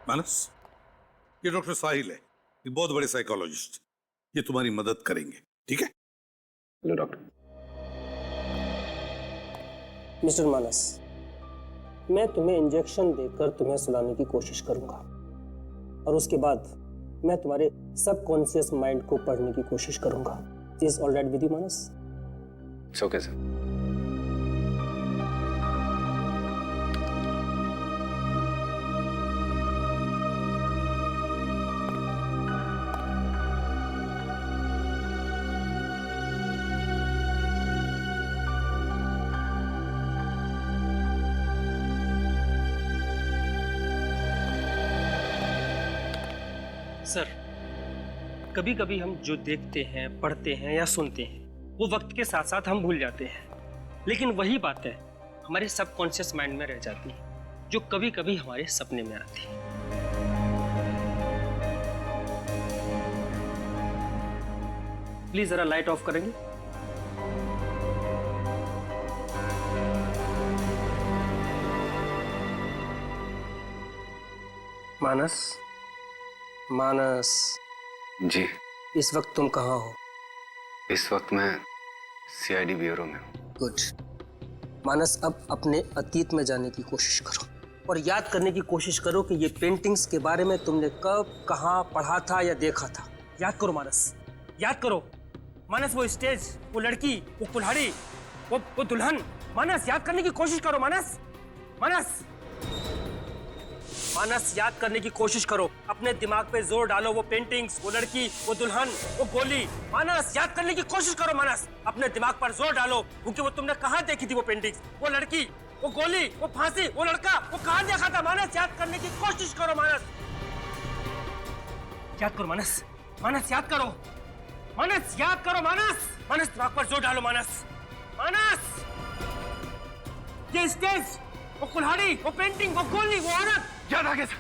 मानस, ये डॉक्टर साहिल है, ये बहुत बड़े साइकोलॉजिस्ट, ये तुम्हारी मदद करेंगे, ठीक है? Hello doctor. मिस्टर मानस, मैं तुम्हें इंजेक्शन देकर तुम्हें सुलाने की कोशिश करूंगा और उसके बाद मैं तुम्हारे सबकॉन्शियस माइंड को पढ़ने की कोशिश करूंगा। Is all right with you Manas? It's okay sir. Sir, कभी कभी हम जो देखते हैं, पढ़ते हैं या सुनते हैं वो वक्त के साथ साथ हम भूल जाते हैं, लेकिन वही बातें हमारे सबकॉन्शियस माइंड में रह जाती हैं जो कभी कभी हमारे सपने में आती हैं। प्लीज जरा लाइट ऑफ करेंगे? मानस, मानस जी। इस वक्त तुम कहाँ हो? इस वक्त मैं सीआईडी ब्यूरो में हूँ। गुड। मानस, अब अपने अतीत में जाने की कोशिश करो और याद करने की कोशिश करो कि ये पेंटिंग्स के बारे में तुमने कब, कहाँ पढ़ा था या देखा था। याद करो मानस, याद करो मानस। वो स्टेज, वो लड़की, वो कुल्हाड़ी, वो दुल्हन। मानस, याद करने की कोशिश करो मानस। मानस, मानस, याद करने की कोशिश करो। अपने दिमाग पे जोर डालो। वो पेंटिंग्स, वो लड़की, वो दुल्हन, वो गोली। मानस, याद करने की कोशिश करो मानस। अपने दिमाग पर जोर डालो, क्योंकि वो तुमने कहाँ देखी थी? वो पेंटिंग्स, वो लड़की, वो गोली, वो फांसी, वो लड़का, वो कहाँ देखा था? मानस, याद करने की कोशिश करो मानस। याद करो मानस। मानस, याद करो। मानस, याद करो मानस। मानस, दिमाग पर जोर डालो मानस। मानस, ये स्टेज, वो कुल्हाड़ी, वो पेंटिंग, वो गोली, वो औरत। याद आ गया सर,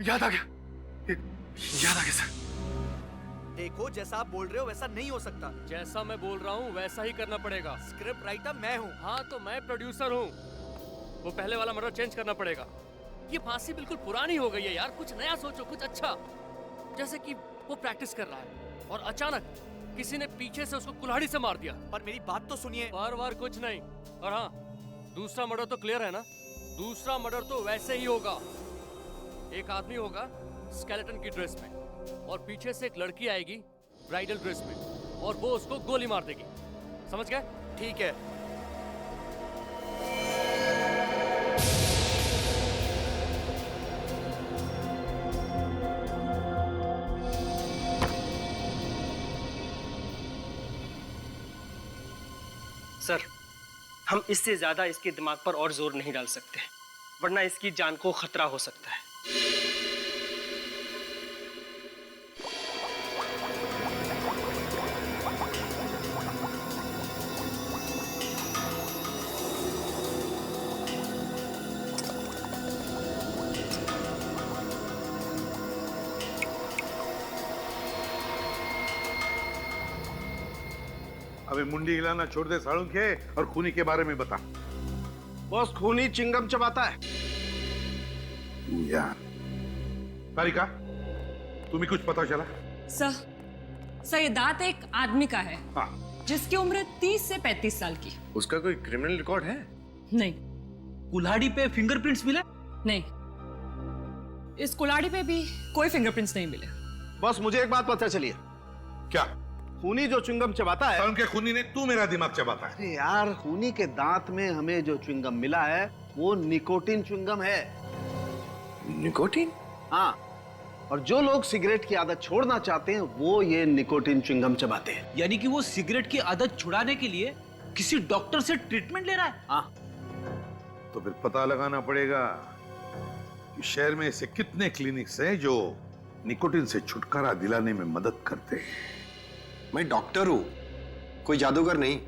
याद आ गया, याद आ गया सर। देखो, जैसा आप बोल रहे हो वैसा नहीं हो सकता। जैसा मैं बोल रहा हूँ वैसा ही करना पड़ेगा। स्क्रिप्ट राइटर मैं हूँ। हाँ तो मैं प्रोड्यूसर हूँ। वो पहले वाला मर्डर चेंज करना पड़ेगा। ये फांसी बिल्कुल पुरानी हो गई है यार, कुछ नया सोचो, कुछ अच्छा। जैसे कि वो प्रैक्टिस कर रहा है और अचानक किसी ने पीछे से उसको कुल्हाड़ी से मार दिया। पर मेरी बात तो सुनिए। बार बार कुछ नहीं। और हाँ, दूसरा मर्डर तो क्लियर है ना? दूसरा मर्डर तो वैसे ही होगा। एक आदमी होगा स्केलेटन की ड्रेस में और पीछे से एक लड़की आएगी ब्राइडल ड्रेस में और वो उसको गोली मार देगी। समझ गए? ठीक है। सर, हम इससे ज्यादा इसके दिमाग पर और जोर नहीं डाल सकते, वरना इसकी जान को खतरा हो सकता है। अबे मुंडी हिलाना छोड़ दे साळुंखे और खूनी के बारे में बता। बॉस, खूनी चिंगम चबाता है। यार तारिका, तुम्हें कुछ पता चला? सर, ये दांत एक आदमी का है। हाँ। जिसकी उम्र 30 से 35 साल की। उसका कोई क्रिमिनल रिकॉर्ड है? नहीं। कुल्हाड़ी पे फिंगरप्रिंट्स मिले? नहीं, इस कुल्हाड़ी पे भी कोई फिंगरप्रिंट्स नहीं मिले। बॉस, मुझे एक बात पता चली है। क्या? खूनी जो च्युइंगम चबाता है। साळुंखे खूनी ने तू मेरा दिमाग चबाता है। अरे यार, खूनी के दांत में हमें जो च्युइंगम मिला है वो निकोटिन च्युइंगम है। निकोटिन? हाँ, और जो लोग सिगरेट की आदत छोड़ना चाहते हैं वो ये निकोटिन च्युइंगम चबाते हैं। यानी कि वो सिगरेट की आदत छुड़ाने के लिए किसी डॉक्टर से ट्रीटमेंट ले रहा है। हाँ, तो फिर पता लगाना पड़ेगा कि शहर में ऐसे कितने क्लिनिक्स हैं जो निकोटिन से छुटकारा दिलाने में मदद करते हैं। मैं डॉक्टर हूं, कोई जादूगर नहीं।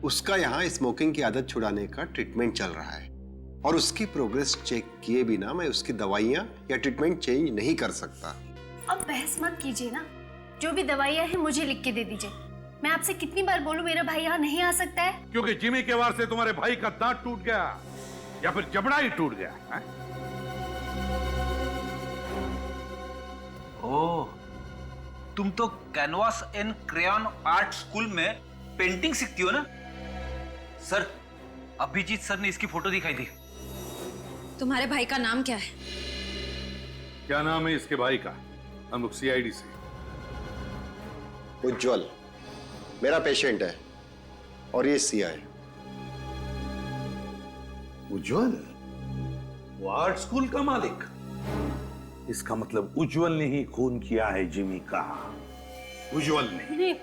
उसका यहाँ स्मोकिंग की आदत छुड़ाने का ट्रीटमेंट चल रहा है और उसकी प्रोग्रेस चेक किए बिना मैं उसकी दवाइयाँ या ट्रीटमेंट चेंज नहीं कर सकता। अब बहस मत कीजिए ना, जो भी दवाइयाँ हैं मुझे लिख के दे दीजिए। मैं आपसे कितनी बार बोलूं मेरा भाई यहाँ नहीं आ सकता है? क्योंकि जिमी के वार से तुम्हारे भाई का दांत टूट गया। या फिर जबड़ा ही टूट गया है? ओह, तुम तो canvas and crayon art school में पेंटिंग सीखती हो ना? सर, अभिजीत सर ने इसकी फोटो दिखाई थी। तुम्हारे भाई का नाम क्या है? क्या नाम है इसके भाई का? हम लोग सीआईडी से। उज्जवल मेरा पेशेंट है और ये सीआई। उज्जवल, वो आर्ट स्कूल का मालिक? इसका मतलब उज्जवल ने ही खून किया है जिमी का। उज्जवल ने। नहीं,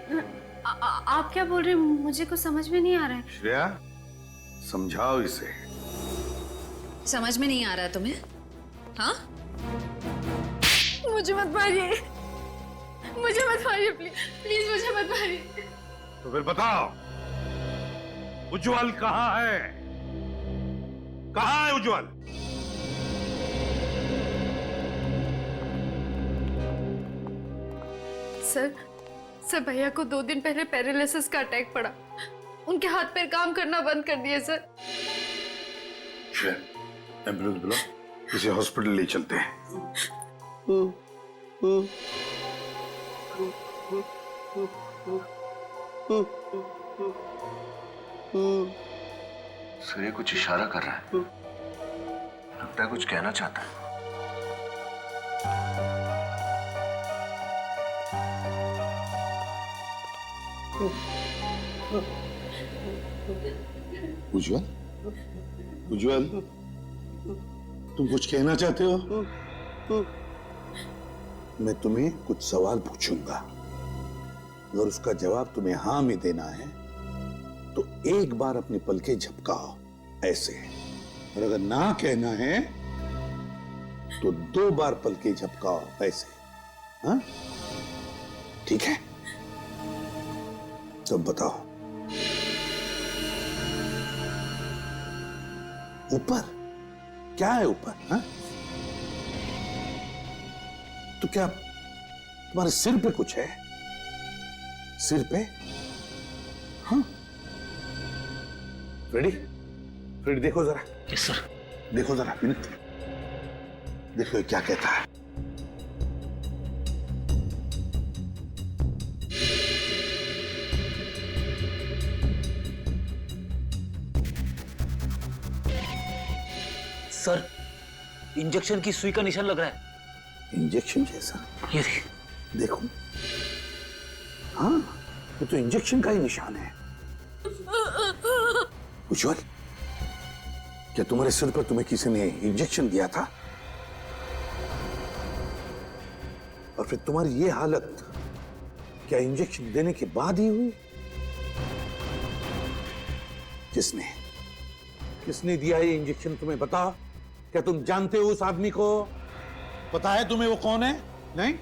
आप क्या बोल रहे हैं? मुझे कुछ समझ में नहीं आ रहा है। श्रेया, समझाओ इसे। समझ में नहीं आ रहा है तुम्हें? हाँ? मुझे मत मारिए, मुझे मत मारिए, प्लीज प्लीज मुझे मत मारिए। तो फिर बताओ, उज्जवल कहाँ है? कहाँ है उज्जवल? सर भैया को 2 दिन पहले पैरालिसिस का अटैक पड़ा। उनके हाथ पैर काम करना बंद कर दिए सर। एम्बुलेंस बुलाओ, इसे हॉस्पिटल ले चलते हैं। सर ये कुछ इशारा कर रहा है, लगता है कुछ कहना चाहता है। उज्जवल, उज्जवल, तुम कुछ कहना चाहते हो? मैं तुम्हें कुछ सवाल पूछूंगा, अगर उसका जवाब तुम्हें हाँ में देना है तो एक बार अपनी पलकें झपकाओ ऐसे, और अगर ना कहना है तो 2 बार पलकें झपकाओ ऐसे। हाँ, ठीक है? सब बताओ। ऊपर क्या है? ऊपर हाँ? तो क्या तुम्हारे सिर पे कुछ है? सिर पे? हाँ, रेडी? रेडी, देखो जरा। Yes sir. देखो जरा विनीत, देखो ये क्या कहता है। सर, इंजेक्शन की सुई का निशान लग रहा है। इंजेक्शन जैसा? ये देखो, हाँ, ये तो इंजेक्शन का ही निशान है। उज्जवल, क्या तुम्हारे सिर पर तुम्हें किसी ने इंजेक्शन दिया था? और फिर तुम्हारी ये हालत क्या इंजेक्शन देने के बाद ही हुई? किसने दिया ये इंजेक्शन तुम्हें? बताओ। क्या तुम जानते हो उस आदमी को? पता है तुम्हें वो कौन है? नहीं?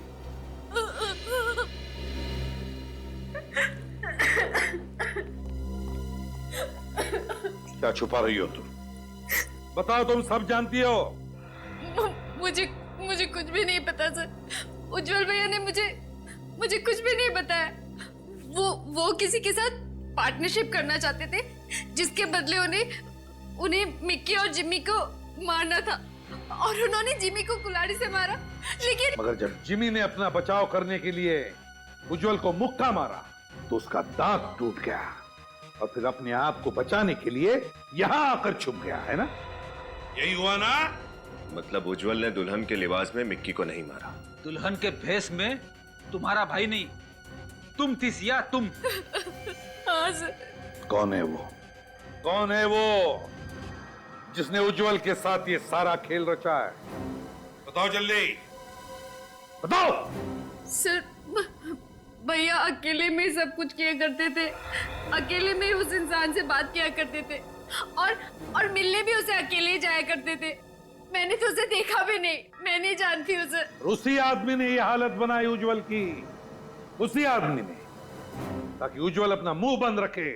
क्या छुपा रही हो तुम? बताओ, तुम सब जानती हो। मुझे कुछ भी नहीं पता सर। उज्जवल भैया ने मुझे कुछ भी नहीं बताया। वो किसी के साथ पार्टनरशिप करना चाहते थे, जिसके बदले उन्हें मिक्की और जिमी को मारना था, और उन्होंने जिमी को कुल्हाड़ी से मारा। लेकिन मगर जब जिमी ने अपना बचाव करने के लिए उज्जवल को मुक्का मारा तो उसका दांत टूट गया, और फिर अपने आप को बचाने के लिए यहां आकर छुप गया, है ना? यही हुआ ना? मतलब उज्जवल ने दुल्हन के लिबास में मिक्की को नहीं मारा? दुल्हन के भेष में तुम्हारा भाई नहीं, तुम थी सिया, तुम। हाँ सर। कौन है वो? कौन है वो जिसने उज्जवल के साथ ये सारा खेल रचा है? बताओ जल्दी, बताओ। सर, भैया अकेले में सब कुछ किया करते थे। अकेले में उस इंसान से बात किया करते थे, और मिलने भी उसे अकेले ही जाया करते थे। मैंने तो उसे देखा भी नहीं, मैं नहीं जानती उसे। उसी आदमी ने ये हालत बनाई उज्जवल की, उसी आदमी ने, ताकि उज्जवल अपना मुंह बंद रखे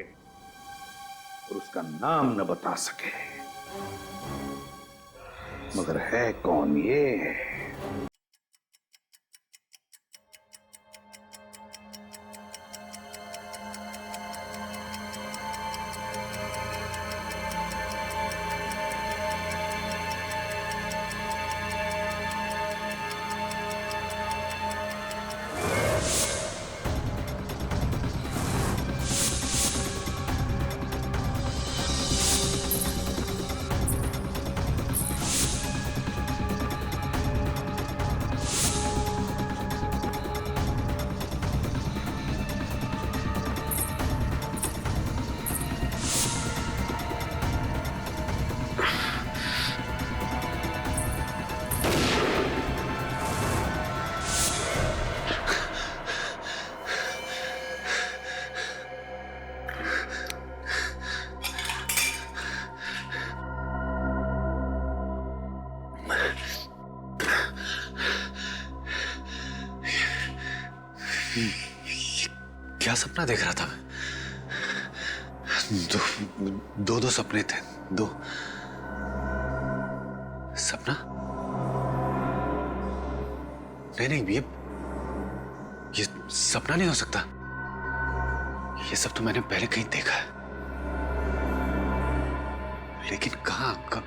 और उसका नाम न बता सके। मगर है कौन ये? क्या सपना देख रहा था मैं? दो सपने थे, दो सपना। नहीं, ये सपना नहीं हो सकता। ये सब तो मैंने पहले कहीं देखा है, लेकिन कहाँ, कब?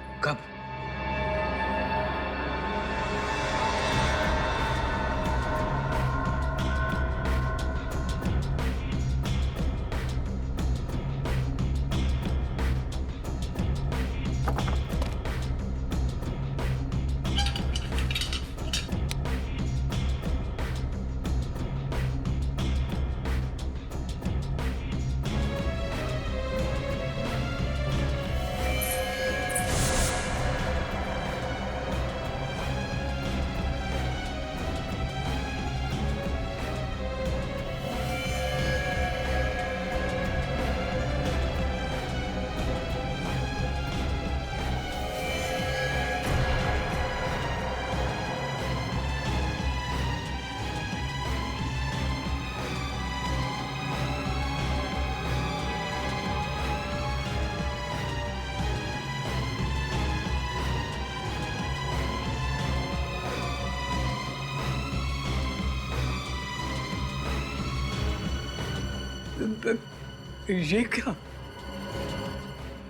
ये क्या?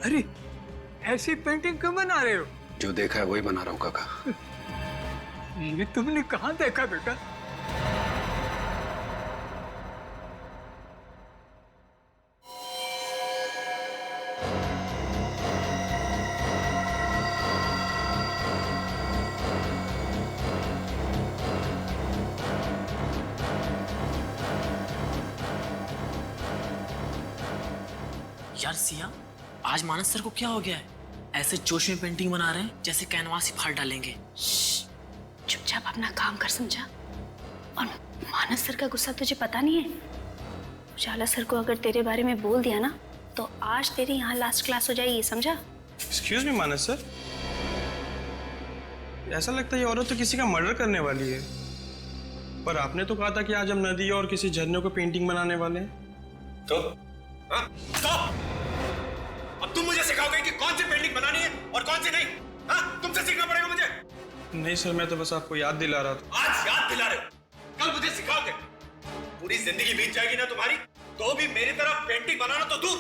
अरे ऐसी पेंटिंग क्यों बना रहे हो? जो देखा है वही बना रहा हूँ काका। ये तुमने कहाँ देखा बेटा? यार सिया, आज मानस सर को क्या हो गया है? ऐसे जोश में पेंटिंग बना रहे हैं जैसे कैनवास ही फाड़ डालेंगे। चुपचाप अपना काम कर, समझा? और मानस सर का गुस्सा तुझे पता नहीं है? उजाला सर को अगर तेरे बारे में बोल दिया ना तो आज तेरी यहाँ लास्ट क्लास हो जाएगी, समझा? एक्सक्यूज मी मानस सर, ऐसा लगता है ये औरत तो किसी का मर्डर करने वाली है। पर आपने तो कहा था कि आज हम नदी और किसी झरने को पेंटिंग बनाने वाले हैं। तो अब तुम मुझे सिखाओगे कि कौन सी पेंटिंग बनानी है और कौन सी नहीं? हाँ, तुमसे सीखना पड़ेगा मुझे। नहीं सर, मैं तो बस आपको याद दिला रहा था। आज याद दिला रहे हो, कल मुझे सिखाओगे। पूरी जिंदगी बीत जाएगी ना तुम्हारी, तो भी मेरी तरफ पेंटिंग बनाना तो दूर,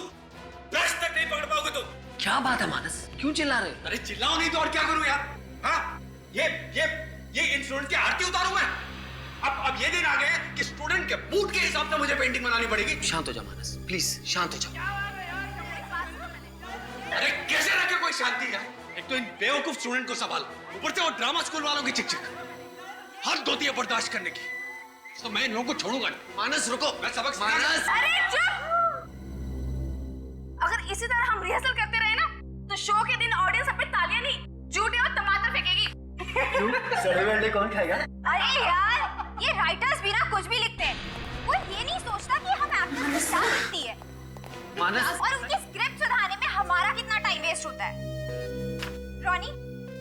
ब्रश तक नहीं पकड़ पाओगे तुम। क्या बात है मानस, क्यों चिल्ला रहे हो? अरे चिल्लाओ नहीं तो और क्या करूं यार? हाँ, ये इन स्टूडेंट की आरती उतारूं मैं? अब ये दिन आ गए कि स्टूडेंट के मूड के हिसाब से मुझे पेंटिंग बनानी पड़ेगी। शांत हो जा मानस, प्लीज शांत हो जा। अरे कैसे रखे कोई शांति है? एक तो इन बेवकूफ स्टूडेंट को संभाल, ऊपर से वो ड्रामा स्कूल वालों की चिक-चिक। हद होती है बर्दाश्त करने की, तो मैं इन लोगों को छोड़ूंगा नहीं। मानस रुको, मैं सबक मानस। अरे चुप! अगर इसी तरह हम रिहर्सल करते रहे ना तो शो के दिन ऑडियंस हम पे तालियां नहीं, जूते और टमाटर फेंकेगी। सड़े अंडे कौन खाएगा? अरे यार, ये राइटर्स भी ना कुछ भी लिखते हैं, वो ये नहीं सोचता कि हम एक्टर्स को क्या लिखती है मानस, और उनकी स्क्रिप्ट सुधारने में हमारा कितना टाइम वेस्ट होता है। रॉनी,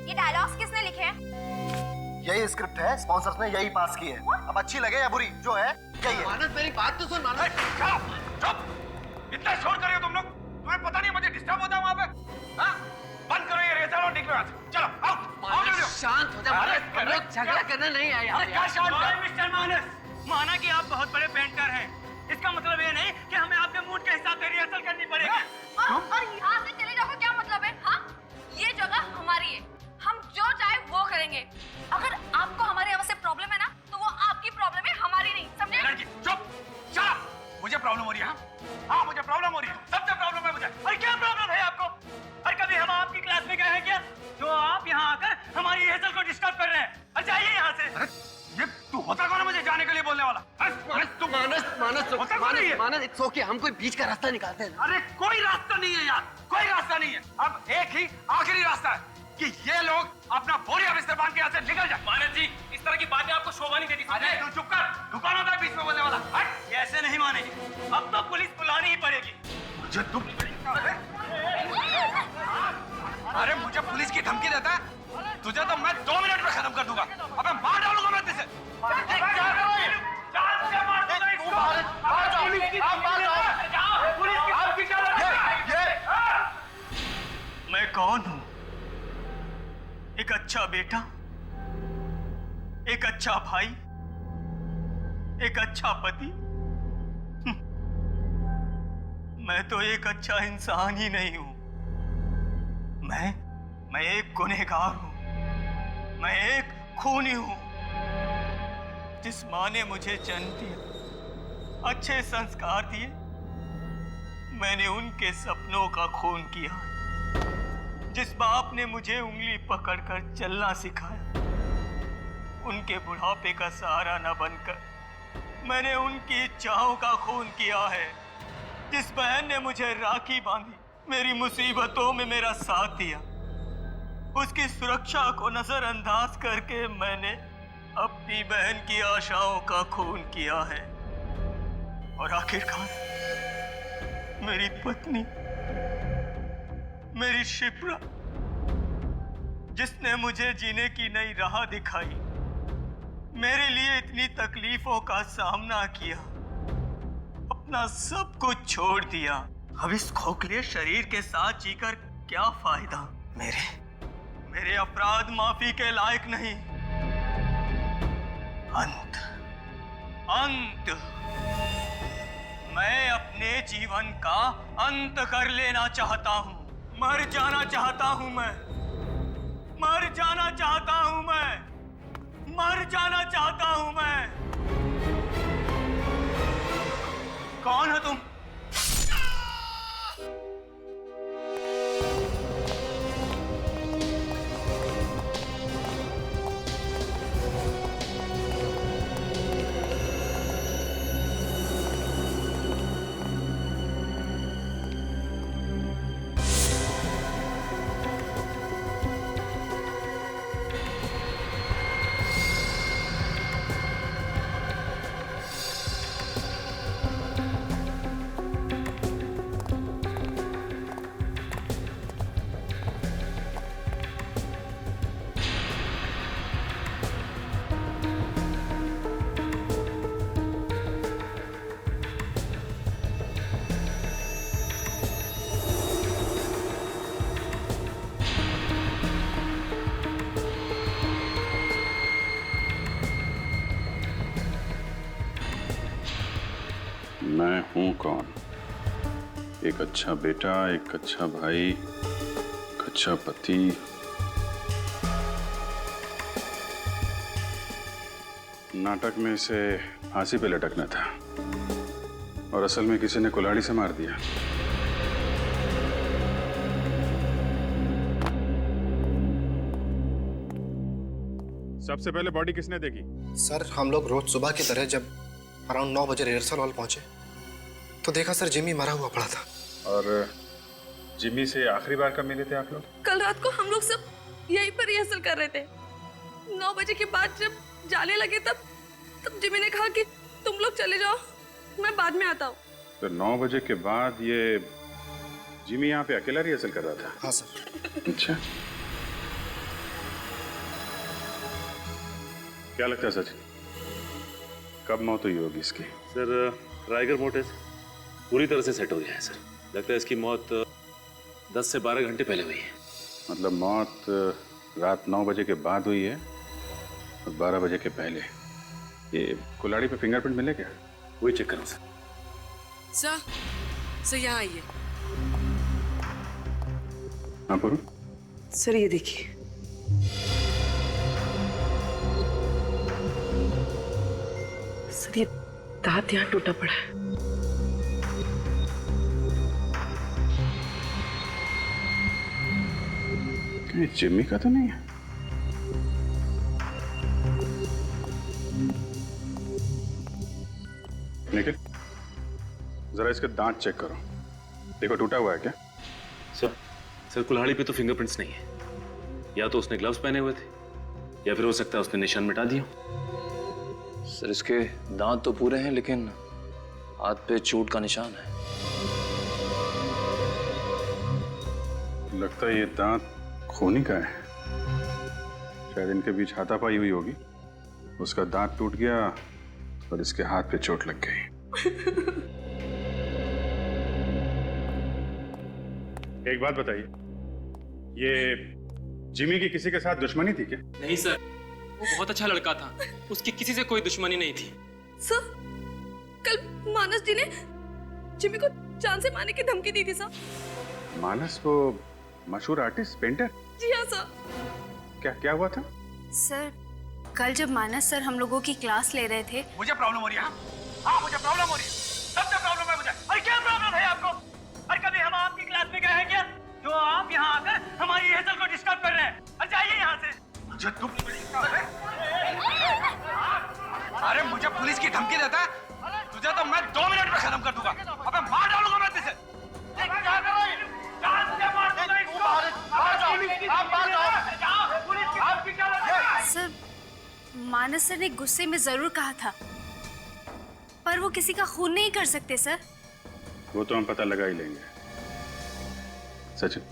ये डायलॉग्स किसने लिखे हैं? यही स्क्रिप्ट है, स्पॉन्सर्स ने यही पास की है। अब अच्छी लगे या बुरी, जो है यही है। मानस मेरी बात तो सुन। मानस चुप! इतना शोर कर रहे हो तुम लोग, तुम्हें पता नहीं मुझे डिस्टर्ब होता है वहां पे? हाँ? बंद करो ये रिहर्सल और निकलो यहाँ से। चलो आओ। शांत हो जा मानस, हम लोग झगड़ा करने नहीं आए यहाँ। क्या शांत है? मिस्टर मानस, माना कि आप बहुत बड़े पेंटर हैं, इसका मतलब ये नहीं कि हमें आपके मूड के हिसाब से रिहर्सल करनी पड़ेगी। और यहाँ से चले जाओ, क्या मतलब है? हाँ, ये जगह हमारी है, हम जो चाहे वो करेंगे। अगर आपको हमारे यहाँ से प्रॉब्लम है ना तो वो आपकी प्रॉब्लम है, हमारी नहीं, समझे? चुप! चुप! मुझे प्रॉब्लम हो रही है। हाँ, मुझे प्रॉब्लम हो रही है, सबसे प्रॉब्लम है मुझे। अरे क्या प्रॉब्लम है आपको? अरे कभी हम आपकी क्लास में गए हैं क्या, जो आप यहाँ आकर हमारी रिहर्सल को डिस्टर्ब कर रहे हैं? अरे जाइए यहाँ से। अरे ये तू होता कौन है मुझे जाने के लिए बोलने वाला? मानस इट्स ओके, हम कोई बीच का रास्ता निकालते हैं। अरे कोई रास्ता नहीं है यार, कोई रास्ता नहीं है। अब एक ही आखिरी रास्ता है कि ये लोग अपना बोरिया बिस्तर बांध के यहाँ से निकल जाए। मानस जी, इस तरह की बातें आपको शोभा नहीं देती। अरे तू चुप कर, दुकान होता है बीच में बोलने वाला। ये ऐसे नहीं मानेगी, अब तो पुलिस बुलानी ही पड़ेगी। मुझे तुम अरे मुझे पुलिस की धमकी देता है? तुझे तो मैं 2 मिनट में खत्म कर दूंगा। अबे मार डालूंगा मैं तुझे। मैं कौन हूं? एक अच्छा बेटा, एक अच्छा भाई, एक अच्छा पति। मैं तो एक अच्छा इंसान ही नहीं हूं। मैं एक गुनहगार हूं। मैं एक खूनी हूं। जिस मां ने मुझे जन्म दिया, अच्छे संस्कार दिए, मैंने उनके सपनों का खून किया। जिस बाप ने मुझे उंगली पकड़कर चलना सिखाया, उनके बुढ़ापे का सहारा न बनकर मैंने उनकी इच्छाओं का खून किया है। जिस बहन ने मुझे राखी बांधी, मेरी मुसीबतों में मेरा साथ दिया, उसकी सुरक्षा को नजरअंदाज करके मैंने अपनी बहन की आशाओं का खून किया है। और आखिरकार मेरी पत्नी, मेरी शिप्रा, जिसने मुझे जीने की नई राह दिखाई, मेरे लिए इतनी तकलीफों का सामना किया, अपना सब कुछ छोड़ दिया। अब इस खोखले शरीर के साथ जीकर क्या फायदा? मेरे अपराध माफी के लायक नहीं। अंत। मैं अपने जीवन का अंत कर लेना चाहता हूं। मर जाना चाहता हूं मैं। मर जाना चाहता हूं मैं। मर जाना चाहता हूं मैं। कौन हो तुम? मैं हूं कौन? एक अच्छा बेटा, एक अच्छा भाई, एक अच्छा पति। नाटक में इसे फांसी पे लटकना था और असल में किसी ने कुल्हाड़ी से मार दिया। सबसे पहले बॉडी किसने देखी? सर, हम लोग रोज सुबह की तरह जब अराउंड 9 बजे रिहर्सल हॉल पहुंचे तो देखा सर जिमी मरा हुआ पड़ा था। और जिमी से आखिरी बार कब मिले थे आप लोग? कल रात को हम लोग सब यहीं पर रिहर्सल कर रहे थे। 9 बजे के बाद जब जाने लगे तब जिमी ने कहा कि तुम लोग चले जाओ, मैं बाद में आता हूँ। तो 9 बजे के बाद ये जिमी यहाँ पे अकेला रिहर्सल कर रहा था? हाँ सर। अच्छा, क्या लगता है सच, कब मौत हुई होगी इसकी? सर, राइगर मोर्टिस पूरी तरह से सेट हो गया है सर। लगता है इसकी मौत 10 से 12 घंटे पहले हुई है। मतलब मौत रात 9 बजे के बाद हुई है और 12 बजे के पहले। ये कुल्हाड़ी पे फिंगरप्रिंट मिले क्या? वही चेक करो सर। सर यहाँ आइए। हाँ पूरू? सर ये देखिए। सर ये दांत यहाँ टूटा पड़ा है। ये जिमी का तो नहीं है? निखिल, जरा इसके दांत चेक करो, देखो टूटा हुआ है क्या? सर कुल्हाड़ी पे तो फिंगरप्रिंट्स नहीं है। या तो उसने ग्लव्स पहने हुए थे या फिर हो सकता है उसने निशान मिटा दिया। सर इसके दांत तो पूरे हैं लेकिन हाथ पे चोट का निशान है। लगता है ये दांत खूनी का है। शायद इनके बीच हाथापाई हुई होगी, उसका दांत टूट गया और इसके हाथ पे चोट लग गई। एक बात बताइए, ये जिमी की किसी के साथ दुश्मनी थी क्या? नहीं सर, वो बहुत अच्छा लड़का था, उसकी किसी से कोई दुश्मनी नहीं थी। सर, कल मानस जी ने जिमी को जान से मारने की धमकी दी थी सर। मानस वो मशहूर आर्टिस्ट पेंटर? जी हाँ सर। क्या हुआ था? सर, कल जब मानस सर हम लोगों की क्लास ले रहे थे, मुझे प्रॉब्लम हो रही है। हाँ, मुझे प्रॉब्लम हो रही है। सबसे प्रॉब्लम है मुझे। अरे क्या प्रॉब्लम है आपको? अरे कभी हम आपकी क्लास में गए हैं क्या? जो आप यहाँ आकर हमारी हेसल को डिस्टर्ब कर रहे हैं। अरे जाइए यहाँ से। मुझे तुम अरे मुझे पुलिस की धमकी देता है? तुझे तो मैं 2 मिनट में खत्म कर दूंगा। अबे मार डालूंगा मैं तुझे। क्या करो? जान से मार दूंगा इसको। आपकी क्या लगता है? सर, मानस सर ने गुस्से में जरूर कहा था, पर वो किसी का खून नहीं कर सकते सर। वो तो हम पता लगा ही लेंगे। सचिन,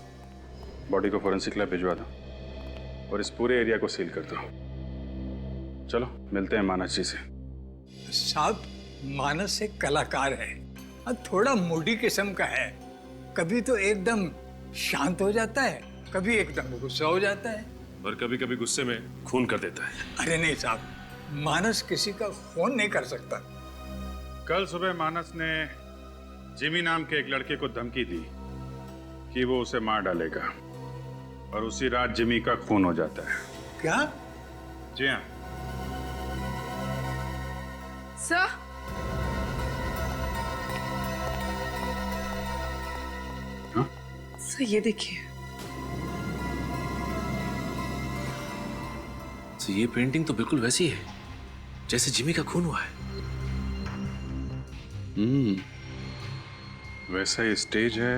बॉडी को फोरेंसिक लैब भिजवा दो और इस पूरे एरिया को सील कर दो। चलो मिलते हैं मानस जी से। साहब, मानस एक कलाकार है और थोड़ा मूडी किस्म का है। कभी तो एकदम शांत हो जाता है, कभी एकदम गुस्सा हो जाता है, और कभी कभी गुस्से में खून कर देता है। अरे नहीं साहब, मानस किसी का खून नहीं कर सकता। कल सुबह मानस ने जिमी नाम के एक लड़के को धमकी दी कि वो उसे मार डालेगा, और उसी रात जिमी का खून हो जाता है। क्या? जी हाँ सर, सर ये देखिए। तो ये पेंटिंग तो बिल्कुल वैसी है जैसे जिमी का खून हुआ है। वैसा ही स्टेज है,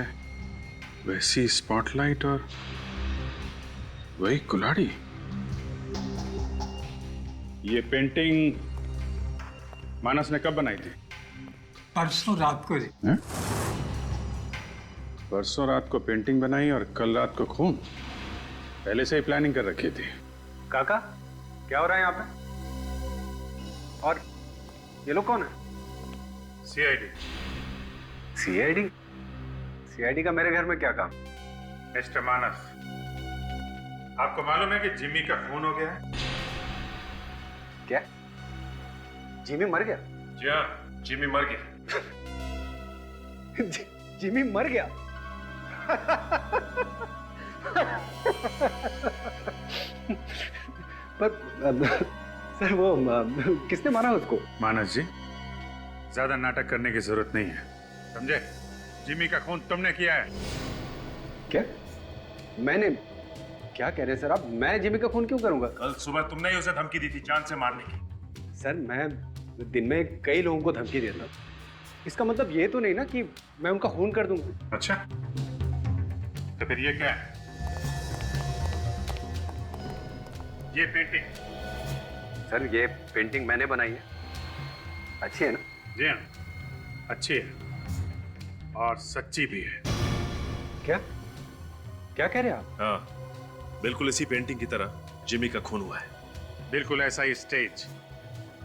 वैसी स्पॉटलाइट और वही कुल्हाड़ी। ये पेंटिंग मानस ने कब बनाई थी? परसों रात को। परसों रात को पेंटिंग बनाई और कल रात को खून? पहले से ही प्लानिंग कर रखी थी। काका, क्या हो रहा है यहाँ पे? और ये लोग कौन है? सीआईडी। सीआईडी? सीआईडी का मेरे घर में क्या काम? मिस्टर मानस, आपको मालूम है कि जिमी का खून हो गया है? क्या? जिमी मर गया? जी हाँ, जिमी मर गया। जिमी मर गया? पर सर, वो किसने मारा उसको? मानस जी, ज्यादा नाटक करने की जरूरत नहीं है, समझे? जिमी का खून तुमने किया है। क्या? मैंने? क्या कह रहे हैं सर आप? मैं जिमी का खून क्यों करूंगा? कल सुबह तुमने ही उसे धमकी दी थी जान से मारने की। सर, मैं दिन में कई लोगों को धमकी देता हूं। इसका मतलब ये तो नहीं ना कि मैं उनका खून कर दूंगा। अच्छा, तो फिर ये क्या है? ये पेंटिंग? सर, ये पेंटिंग मैंने बनाई है। अच्छी है ना? जी हाँ, अच्छी है और सच्ची भी है। क्या? क्या कह रहे हैं आप? हाँ, बिल्कुल इसी पेंटिंग की तरह जिमी का खून हुआ है। बिल्कुल ऐसा ही स्टेज,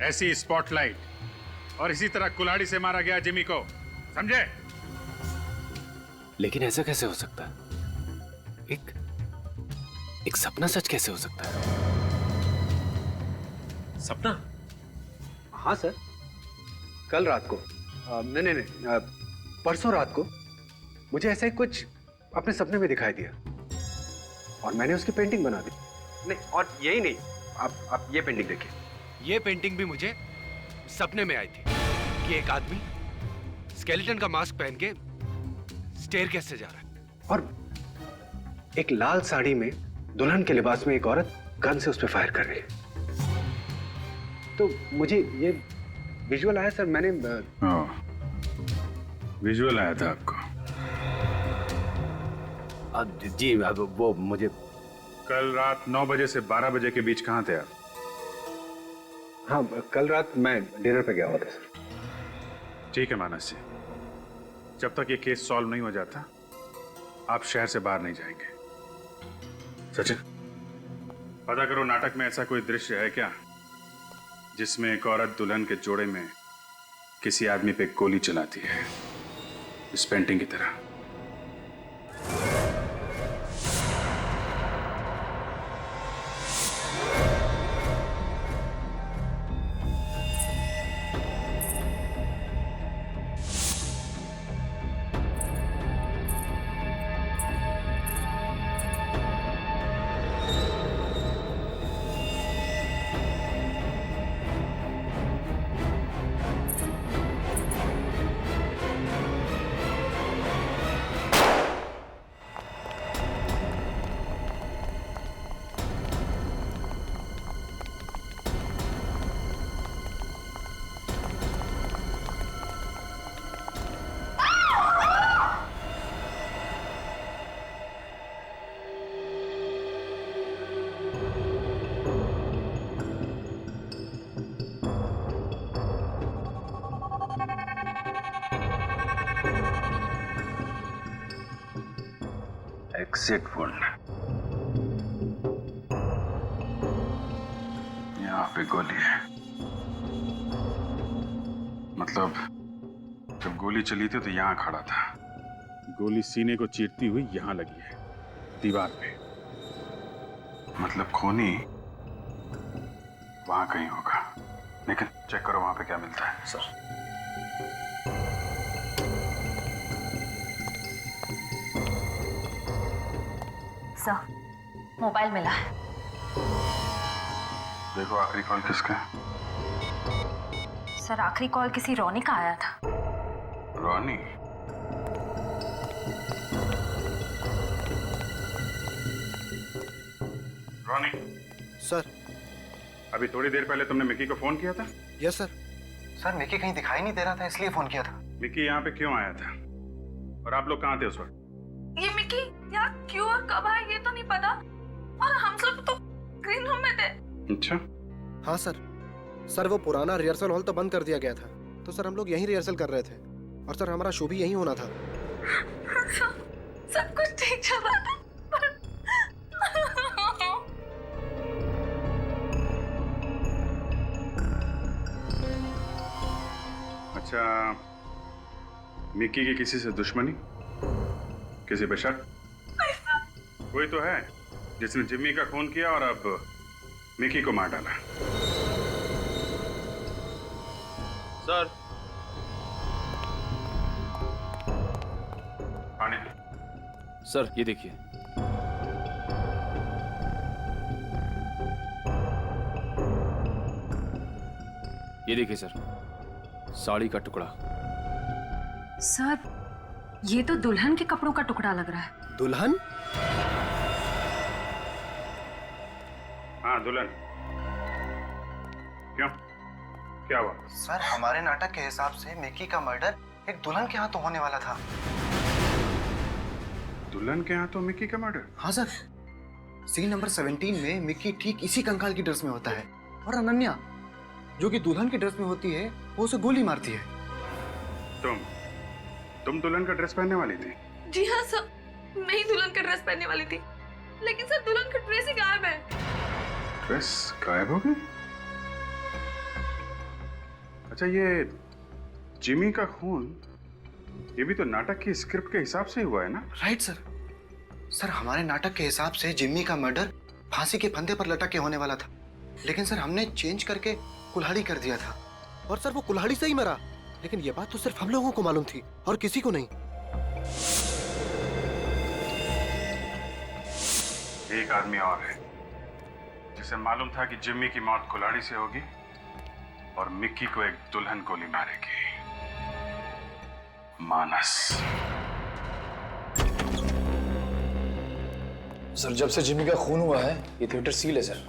ऐसी स्पॉटलाइट और इसी तरह कुल्हाड़ी से मारा गया जिमी को, समझे? लेकिन ऐसा कैसे हो सकता है? एक सपना सच कैसे हो सकता है? सपना? हाँ सर, कल रात को नहीं, परसों रात को मुझे ऐसा ही कुछ अपने सपने में दिखाई दिया और मैंने उसकी पेंटिंग बना दी। नहीं, और यही नहीं, आप ये पेंटिंग देखिए। ये पेंटिंग भी मुझे सपने में आई थी कि एक आदमी स्केलेटन का मास्क पहन के स्टेयरकेस से जा रहा है और एक लाल साड़ी में दुल्हन के लिबास में एक औरत गन से उस पर फायर कर रही है। तो मुझे ये विजुअल आया सर। मैंने विजुअल आया था आपको? जी, वो मुझे कल रात 9 बजे से 12 बजे के बीच कहाँ थे आप? हाँ, कल रात मैं डिनर पे गया हुआ था सर। ठीक है मानस जी, जब तक ये केस सॉल्व नहीं हो जाता आप शहर से बाहर नहीं जाएंगे। सचिन, पता करो नाटक में ऐसा कोई दृश्य है क्या जिसमें एक औरत दुल्हन के जोड़े में किसी आदमी पे गोली चलाती है, इस पेंटिंग की तरह। एग्जिट वुंड, यहाँ पे गोली है। मतलब जब गोली चली थी तो यहाँ खड़ा था, गोली सीने को चीरती हुई यहाँ लगी है, दीवार पे। मतलब खूनी वहां कहीं होगा, लेकिन चेक करो वहां पे क्या मिलता है। सर मोबाइल मिला है। देखो आखिरी कॉल किसका है? सर आखिरी कॉल किसी रोनी का आया था। रोनी? रोनी सर, अभी थोड़ी देर पहले तुमने मिकी को फोन किया था? Yes sir. सर मिकी कहीं दिखाई नहीं दे रहा था, इसलिए फोन किया था। मिकी यहाँ पे क्यों आया था और आप लोग कहाँ थे उस वक्त? ये मिकी यहाँ क्यों और कब आया ये तो नहीं पता, और हम सब तो ग्रीन रूम में थे। अच्छा। हाँ सर। सर वो पुराना रिहर्सल हॉल तो बंद कर दिया गया था, तो सर हम लोग यहीं रिहर्सल कर रहे थे, और सर हमारा शो भी यहीं होना था। सब कुछ ठीक चल रहा था अच्छा, मिकी की किसी से दुश्मनी, किसी पे शक? कोई तो है जिसने जिम्मी का खून किया और अब मिकी को मार डाला। सर पानी। सर ये देखिए। ये देखिए सर, साड़ी का टुकड़ा। सर ये तो दुल्हन के कपड़ों का टुकड़ा लग रहा है। दुल्हन? हाँ दुल्हन। क्यों, क्या हुआ? सर हमारे नाटक के हिसाब से मिकी का मर्डर एक दुल्हन के हाथों होने वाला था। दुल्हन के हाथों मिकी का मर्डर? हाँ सर। सीन नंबर 17 में मिकी ठीक इसी कंकाल की ड्रेस में होता है, और अनन्या जो कि दुल्हन की ड्रेस में होती है वो उसे गोली मारती है। तुम दुल्हन का ड्रेस पहनने वाली थी? जी हाँ सर, मैं ही दुल्हन का ड्रेस पहनने वाली थी, लेकिन सर दुल्हन का ड्रेस ही गायब है। ड्रेस गायब हो गई? अच्छा, ये जिमी का खून, ये भी तो नाटक की स्क्रिप्ट के हिसाब से हुआ है ना? Right sir. सर हमारे नाटक के हिसाब से जिम्मी का मर्डर फांसी के फंदे पर लटक के होने वाला था, लेकिन सर हमने चेंज करके कुल्हाड़ी कर दिया था, और सर वो कुल्हाड़ी से ही मरा। लेकिन ये बात तो सिर्फ हम लोगों को मालूम थी और किसी को नहीं। एक आदमी और है जिसे मालूम था कि जिम्मी की मौत कुल्हाड़ी से होगी और मिक्की को एक दुल्हन गोली मारेगी। मानस। सर जब से जिम्मी का खून हुआ है ये थिएटर सील है सर,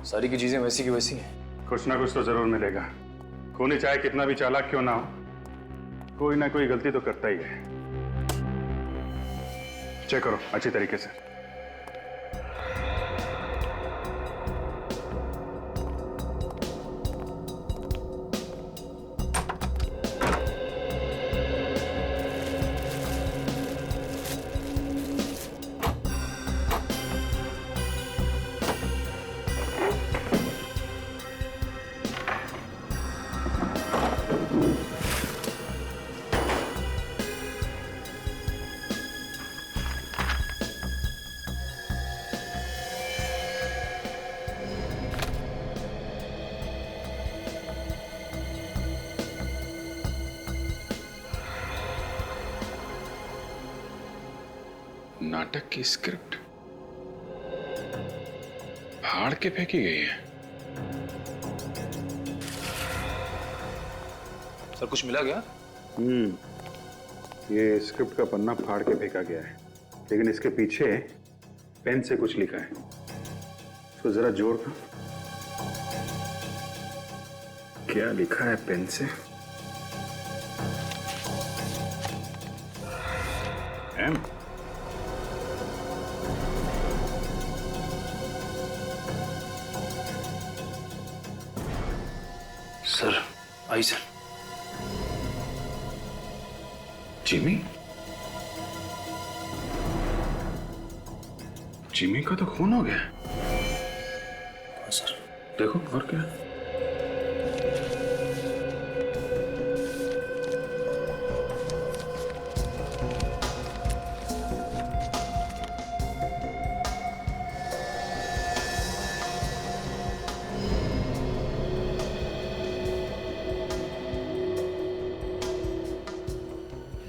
सारी की चीजें वैसी की वैसी हैं। कुछ ना कुछ तो जरूर मिलेगा। खूनी चाहे कितना भी चालाक क्यों ना हो, कोई ना कोई गलती तो करता ही है। चेक करो अच्छी तरीके से। नाटक की स्क्रिप्ट फाड़ के फेंकी गई है। सर कुछ मिला क्या? ये स्क्रिप्ट का पन्ना फाड़ के फेंका गया है, लेकिन इसके पीछे पेन से कुछ लिखा है। इसको जरा जोड़ कर, क्या लिखा है पेन से? एम। सर आई सर। जिमी? जिमी का तो खून हो गया। सर देखो और क्या।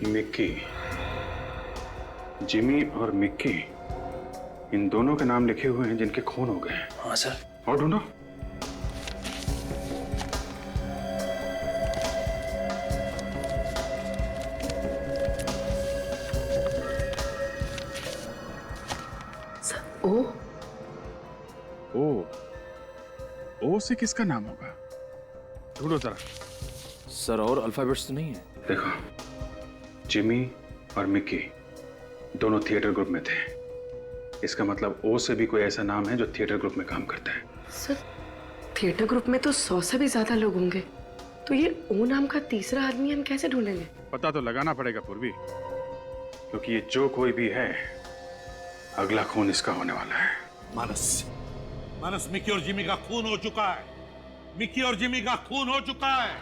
मिक्की, जिमी और मिक्की, इन दोनों के नाम लिखे हुए हैं जिनके खून हो गए। हाँ सर। और ढूंढो। ओ से किसका नाम होगा? ढूंढो जरा। सर और अल्फाबेट्स तो नहीं है? देखो, जिमी और मिक्की दोनों थिएटर ग्रुप में थे। इसका मतलब ओ से भी कोई ऐसा नाम है जो थिएटर ग्रुप में काम करता है। सर, थिएटर ग्रुप में तो 100 से भी ज्यादा लोग होंगे, तो ये ओ नाम का तीसरा आदमी हम कैसे ढूंढेंगे? पता तो लगाना पड़ेगा पूर्वी, क्योंकि ये जो कोई भी है, अगला खून इसका होने वाला है। मानस, मानस, मिक्की और जिमी का खून हो चुका है। मिक्की और जिमी का खून हो चुका है,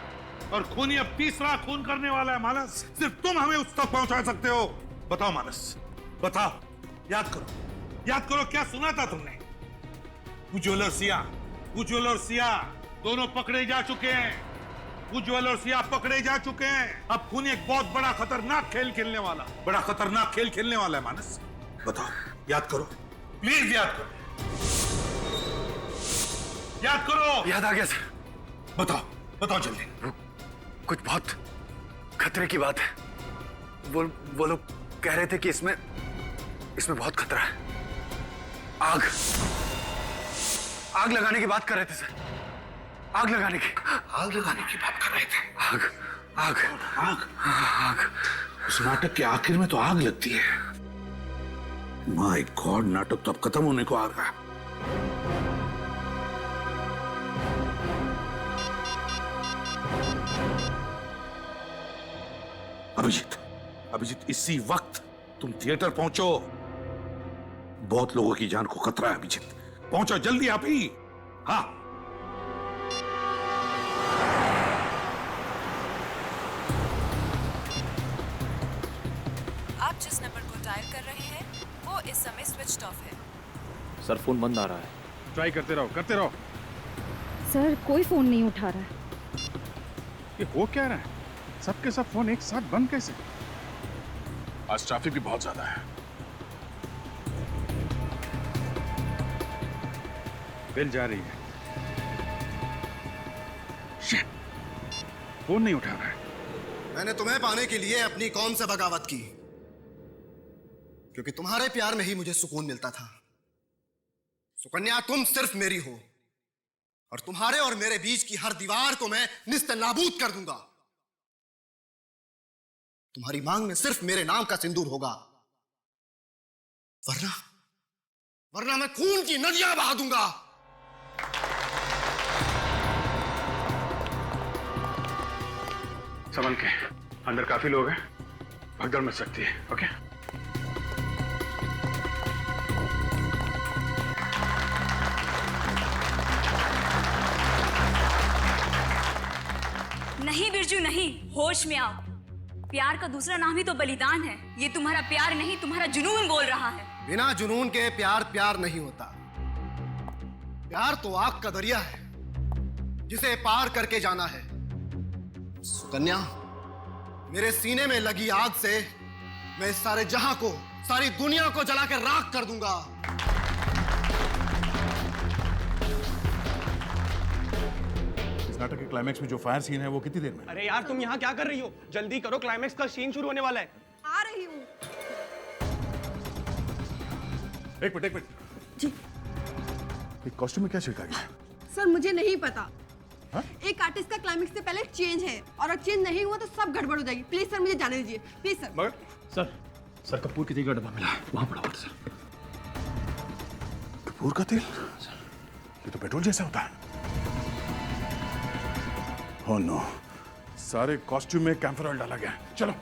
और खूनी अब तीसरा खून करने वाला है। मानस, सिर्फ तुम हमें उस तक पहुंचा सकते हो। बताओ मानस, बताओ, याद करो क्या सुना था तुमने? उज्ज्वल और सिया दोनों पकड़े जा चुके हैं। उज्ज्वल और सिया पकड़े जा चुके हैं। अब खूनी एक बहुत बड़ा खतरनाक खेल खेलने वाला है। मानस, बताओ, याद करो, प्लीज याद करो। याद आ गया सर। बताओ जल्दी। कुछ बहुत खतरे की बात है। वो लोग कह रहे थे कि इसमें बहुत खतरा है। आग लगाने की बात कर रहे थे सर। आग लगाने की बात कर रहे थे। आग। उस नाटक के आखिर में तो आग लगती है। माय गॉड, नाटक तो अब खत्म होने को आ रहा है। अभिजीत, इसी वक्त तुम थिएटर पहुंचो। बहुत लोगों की जान को खतरा है। अभिजीत, पहुंचो जल्दी आप ही। हाँ। आप जिस नंबर को डायल कर रहे हैं वो इस समय स्विच्ड ऑफ है। सर फोन बंद आ रहा है। ट्राई करते रहो। सर कोई फोन नहीं उठा रहा है। ये हो क्या रहा है? सबके सब फोन एक साथ बंद कैसे? आज ट्रैफिक भी बहुत ज्यादा है। बेल जा रही है। फोन नहीं उठा रहा है। मैंने तुम्हें पाने के लिए अपनी कौम से बगावत की, क्योंकि तुम्हारे प्यार में ही मुझे सुकून मिलता था। सुकन्या, तुम सिर्फ मेरी हो, और तुम्हारे और मेरे बीच की हर दीवार को मैं निस्त नाबूद कर दूंगा। तुम्हारी मांग में सिर्फ मेरे नाम का सिंदूर होगा, वरना मैं खून की नदियां बहा दूंगा। संभल के, अंदर काफी लोग हैं, भगदड़ मच सकती है। ओके? नहीं बिरजू नहीं, होश में आओ। प्यार का दूसरा नाम ही तो बलिदान है। ये तुम्हारा प्यार नहीं, तुम्हारा जुनून बोल रहा है। बिना जुनून के प्यार नहीं होता। प्यार तो आग का दरिया है जिसे पार करके जाना है। सुकन्या, मेरे सीने में लगी आग से मैं इस सारे जहां को सारी दुनिया को जला के राख कर दूंगा। इस नाटक के क्लाइमैक्स में जो फायर सीन है वो कितनी देर में? अरे यार तुम यहाँ क्या कर रही हो? जल्दी करो, क्लाइमैक्स का सीन शुरू होने वाला है। आ रही हूँ। एक मिनट जी। कॉस्ट्यूम में क्या छिड़का गया? सर मुझे नहीं पता। एक आर्टिस्ट का क्लाइमेक्स से पहले चेंज है और अगर चेंज नहीं हुआ तो सब गड़बड़ हो जाएगी। प्लीज सर मुझे जाने दीजिए, प्लीज सर। मगर सर कपूर के तेल का डब्बा मिला है, वहां पड़ा हुआ सर। कपूर का तेल? ये तो पेट्रोल जैसा होता है। ओह नो, सारे कॉस्ट्यूम में कैम्फर ऑयल डाला गया है। चलो।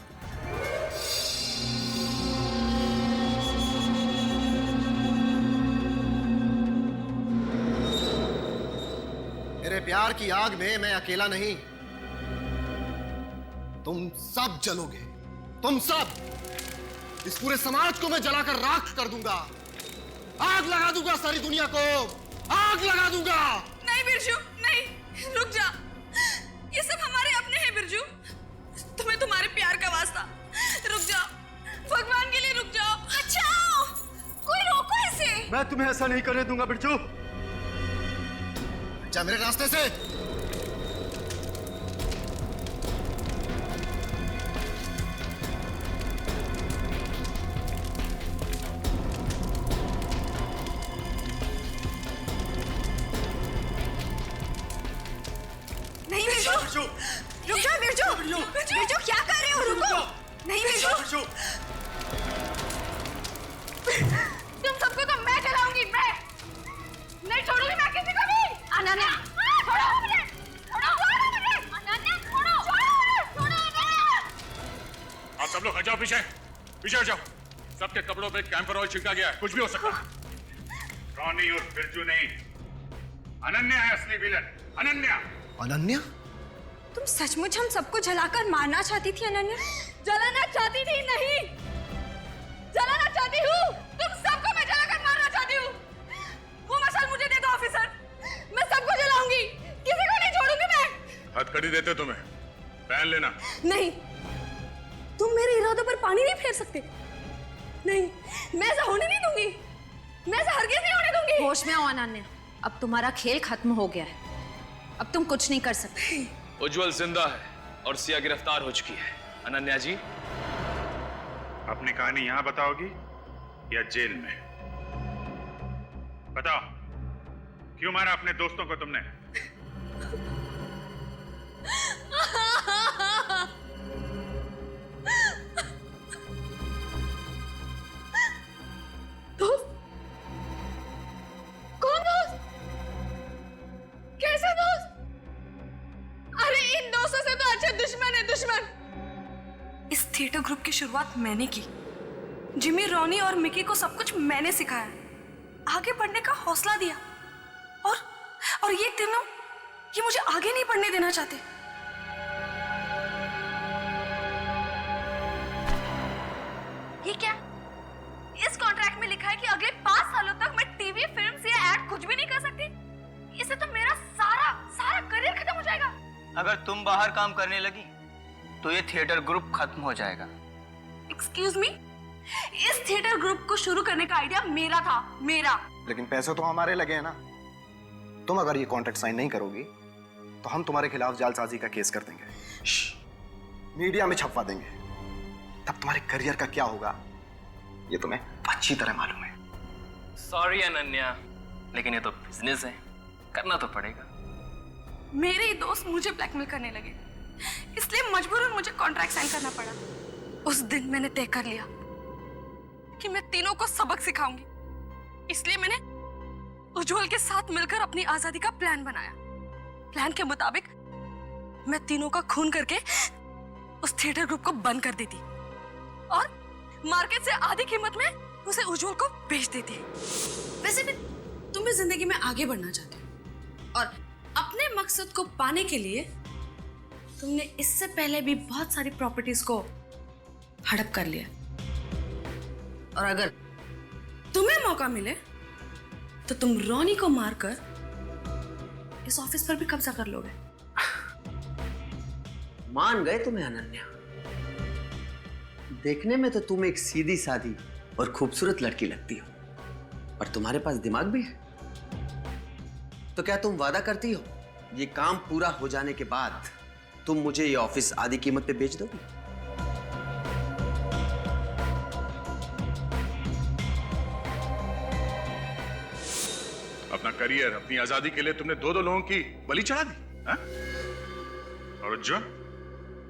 मेरे प्यार की आग में मैं अकेला नहीं, तुम सब जलोगे। तुम सब, इस पूरे समाज को मैं जलाकर राख कर दूंगा। आग लगा दूंगा सारी दुनिया को, आग लगा दूंगा। नहीं बिरजू, नहीं, रुक जा। ये सब हमारे अपने हैं बिरजू। तुम्हें तुम्हारे प्यार का वास्ता, रुक जाओ, भगवान के लिए रुक जाओ। बचाओ, कोई रोको इसे। मैं तुम्हें ऐसा नहीं करने दूंगा बिरजू। जा मेरे रास्ते से। नहीं बिरजू, रुक जाओ बिरजू। बिरजू क्या कर रहे हो? रुको। नहीं बिरजू, तुम सबको तो मैं जलाऊंगी। मैं नहीं छोड़ूंगी मैं किसी को भी। अनन्या छोड़ो मुझे, छोड़ो मुझे। अनन्या छोड़ो, छोड़ो मुझे। आप सब लोग हट जाओ, पीछे पीछे हट जाओ। सबके कपड़ों पे कैम्फर ऑयल छिड़का गया है, कुछ भी हो सकता है। रॉनी और बिरजू नहीं, अनन्या है असली विलन। अनन्या। अनन्या? तुम सचमुच हम सबको जलाकर मारना चाहती थी अनन्या? जलाना चाहती थी? नहीं, जलाना चाहती हूँ। तुम सबको मैं जलाकर मारना चाहती हूँ। वो मशाल मुझे दे दो ऑफिसर, मैं सबको जलाऊंगी, किसी को नहीं छोड़ूंगी मैं। हथकड़ी देते तुम्हें, पहन लेना। नहीं, तुम मेरे इरादों पर पानी नहीं फेर सकते। नहीं, मैं ऐसा होने नहीं दूंगी। मैं ऐसा हरगिज़ नहीं होने दूंगी। होश में आओ अनन्या, अब तुम्हारा खेल खत्म हो गया है। अब तुम कुछ नहीं कर सकते। उज्जवल जिंदा है और सिया गिरफ्तार हो चुकी है। अनन्या जी, अपनी कहानी यहाँ बताओगी या जेल में? बताओ, क्यों मारा अपने दोस्तों को तुमने? दोस्त? कौन दोस्त? कैसे दोस्त? अरे इन दोस्तों से तो अच्छे दुश्मन है, दुश्मन। इस थिएटर ग्रुप की शुरुआत मैंने की। जिमी, रॉनी और मिकी को सब कुछ मैंने सिखाया, आगे बढ़ने का हौसला दिया। और ये तीनों, ये मुझे आगे नहीं बढ़ने देना चाहते। ये क्या? इस कॉन्ट्रैक्ट में लिखा है कि अगले 5 सालों तक मैं टीवी, फिल्म या एड कुछ भी नहीं कर सकती। इससे तो मेरा सारा करियर खत्म हो जाएगा। अगर तुम बाहर काम करने लगी तो ये थिएटर ग्रुप खत्म हो जाएगा। एक्सक्यूज मी, इस थिएटर ग्रुप को शुरू करने का आइडिया मेरा था, मेरा। लेकिन पैसे तो हमारे लगे हैं ना। तुम अगर ये कॉन्ट्रैक्ट साइन नहीं करोगी तो हम तुम्हारे खिलाफ जालसाजी का केस कर देंगे, मीडिया में छपवा देंगे। तब तुम्हारे करियर का क्या होगा ये तुम्हें अच्छी तरह मालूम है। सॉरी अनन्या, लेकिन ये तो बिजनेस है, करना तो पड़ेगा। मेरे ही दोस्त मुझे ब्लैकमेल करने लगे, इसलिए मजबूरन मुझे कॉन्ट्रैक्ट साइन करना पड़ा। उस दिन मैंने तय कर लिया कि मैं तीनों को सबक सिखाऊंगी, इसलिए मैंने उज्जवल के साथ मिलकर अपनी आजादी का प्लान बनाया। प्लान के मुताबिक मैं तीनों का खून करके उस थिएटर ग्रुप को बंद कर देती और मार्केट से आधी कीमत में उसे उज्जवल को बेच देती। वैसे भी तुम भी जिंदगी में आगे बढ़ना चाहते हो और अपने मकसद को पाने के लिए तुमने इससे पहले भी बहुत सारी प्रॉपर्टीज को हड़प कर लिया। और अगर तुम्हें मौका मिले तो तुम रॉनी को मारकर इस ऑफिस पर भी कब्जा कर लोगे। मान गए तुम्हें अनन्या। देखने में तो तुम एक सीधी सादी और खूबसूरत लड़की लगती हो, और तुम्हारे पास दिमाग भी है। तो क्या तुम वादा करती हो ये काम पूरा हो जाने के बाद तुम मुझे ये ऑफिस आधी कीमत पे बेच दोगी? अपना करियर, अपनी आजादी के लिए तुमने दो लोगों की बलि चढ़ा दी, हा? और उज्जवल,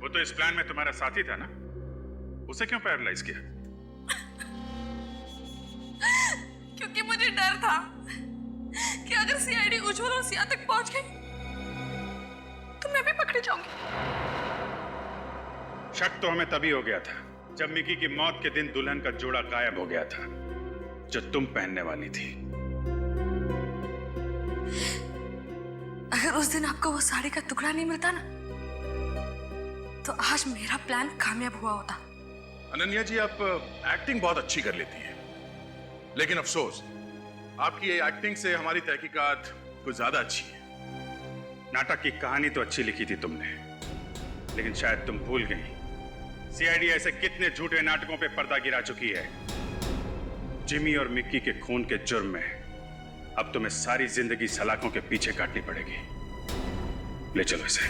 वो तो इस प्लान में तुम्हारा साथी था ना, उसे क्यों पैरालाइज किया? क्योंकि मुझे डर था कि अगर सीआईडी उज्जवल और सिया तक पहुंच गई तो मैं भी पकड़ी जाऊंगी। शक तो हमें तभी हो गया था जब मिकी की मौत के दिन दुल्हन का जोड़ा गायब हो गया था जो तुम पहनने वाली थी। अगर उस दिन आपको वो साड़ी का टुकड़ा नहीं मिलता ना, तो आज मेरा प्लान कामयाब हुआ होता। अनन्या जी, आप एक्टिंग बहुत अच्छी कर लेती हैं, लेकिन अफसोस आपकी ये एक्टिंग से हमारी तहकीकात कुछ ज्यादा अच्छी है। नाटक की कहानी तो अच्छी लिखी थी तुमने, लेकिन शायद तुम भूल गई सीआईडी ऐसे कितने झूठे नाटकों पे पर्दा गिरा चुकी है। जिमी और मिक्की के खून के जुर्म में अब तुम्हें सारी जिंदगी सलाखों के पीछे काटनी पड़ेगी। ले चलो इसे।